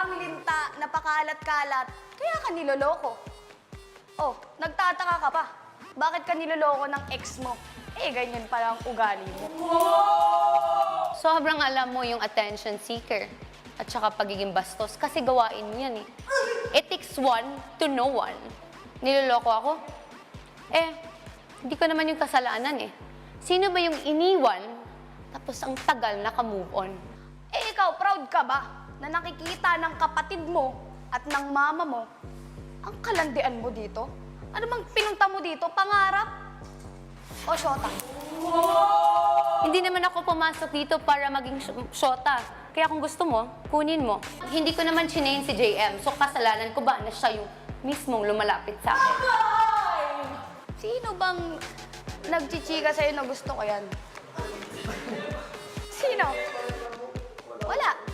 ang linta, napakalat-kalat, kaya ka niloloko. Oh, nagtataka ka pa. Bakit ka niloloko ng ex mo? Eh, ganyan pala ang ugali mo. Sobrang alam mo yung attention seeker at saka pagiging bastos kasi gawain mo yan eh. It takes one to know one. Niloloko ako? Eh, hindi ko naman yung kasalanan eh. Sino ba yung iniwan tapos ang tagal naka-move on? Eh, ikaw, proud ka ba na nakikita ng kapatid mo at ng mama mo ang kalandian mo dito? Ano bang pinunta mo dito? Pangarap? O syota? Hindi naman ako pumasok dito para maging shota. Kaya kung gusto mo, kunin mo. Hindi ko naman chinain si JM, so kasalanan ko ba na siya yung mismong lumalapit sa akin? Sino bang nagchichika sa'yo na gusto ko yan? Sino? Wala.